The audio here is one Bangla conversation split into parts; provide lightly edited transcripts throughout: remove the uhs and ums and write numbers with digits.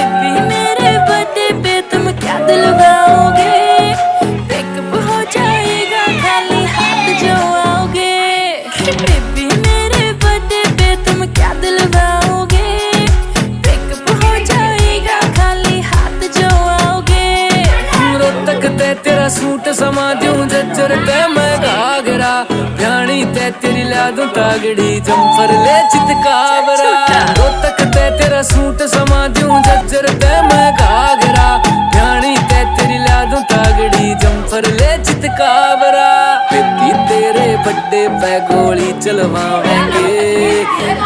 बेबी मेरे बर्थडे पे तुम क्या दिलवाओगे? पिकअप हो जाएगा खाली हाथ जो आओगे। बेबी मेरे बर्थडे पे तुम क्या दिलवाओगे? पिकअप हो जाएगा खाली हाथ जो आओगे। रोहतक ते तेरा सूट समा दूं जज्जर ते मैं घाघरा ध्यानी ते तेरी ला दूं तागड़ी जम्फर ले चितकावरा। रोहतक ते तेरा सूट समा दूं जज्जर ते मैं घाघरा ध्यानी ते तेरी ला दूं तागड़ी जम्फर ले चितकावरा। बेबी तेरे बर्थडे पे गोली चलवाएंगे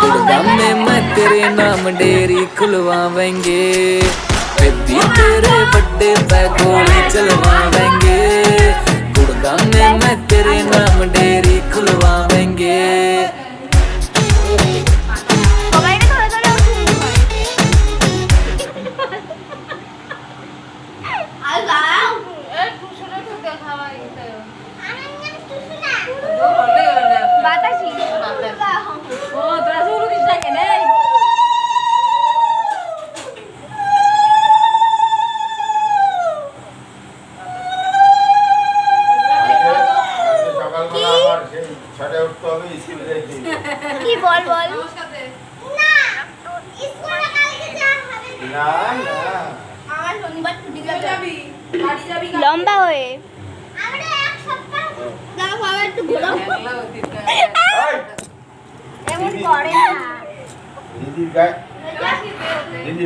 गुड़गांव में मैं तेरे नाम डेरी खुलवाएंगे। बेबी तेरे बर्थडे पे गोली चलवाएंगे गुड़गांव में मैं तेरे नाम डेरी खुलवाएंगे। কি বল বল না স্কুলে কালকে যা হবে না আমার শনিবার ছুটি যাবি বাড়ি যাবি লম্বা হয়ে আমরা এক সপ্তাহ না বাবা একটু ঘোরা এমন করে না দিদির গায় দিদি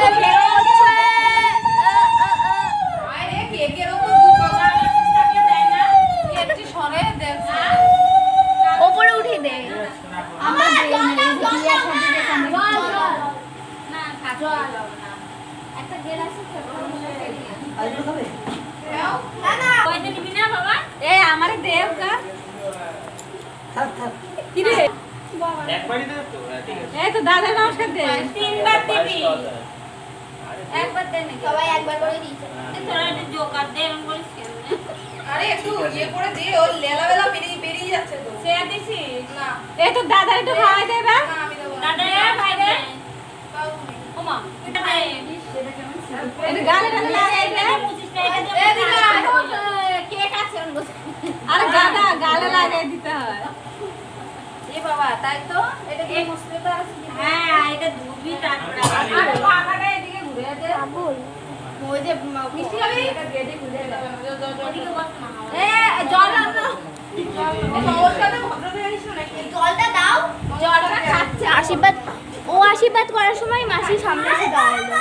আরে কেকের উপর দুপাকার থাকলে দেয় না কেকটি সরে দেখ উপরে উঠে দে আমরা দেই না দিয়া সাথে না খাজো না একটা গ্লাস আছে আলু খাবে না না কয়টা নিবি না বাবা এই আমারে দেব কা থাক থাক কি রে বাবা একবারই দে তো ঠিক আছে এই তো দাদা নমস্কার দে তিনবার দিবি একবার দে না সবাই একবার করে দিয়েছে তোরা একটু জোকার দে এমন বলিস কেন আরে একটু ইয়ে করে দে ও লেলা বেলা বেরিয়ে যাচ্ছে তো সে দিছি না এই তো দাদা একটু খাওয়াই দে বা না আমি দেব দাদা খাই দে ওমা এটা দে এটা গালে গালে লাগাই দে 25 টাকা দে কেক আছে অন্য আরে গাদা গালে লাগাই দিতে হয় এ বাবা তাই তো এটা কি মুসলে তো আছে হ্যাঁ এটা ধুবি তারপরে আরে পাখাটা এদিকে ঘুরে দে আবুল ওই যে মিষ্টি খাবি এটা গেটে ঘুরে দে ওদিকে বস না এ জল আনো নমস্কার ভদ্র হয়ে আসো নাকি জলটা দাও জলটা খাচ্ছে আশীর্বাদ ও আশীর্বাদ করার সময় মাসি সামনে এসে দাঁড়ালো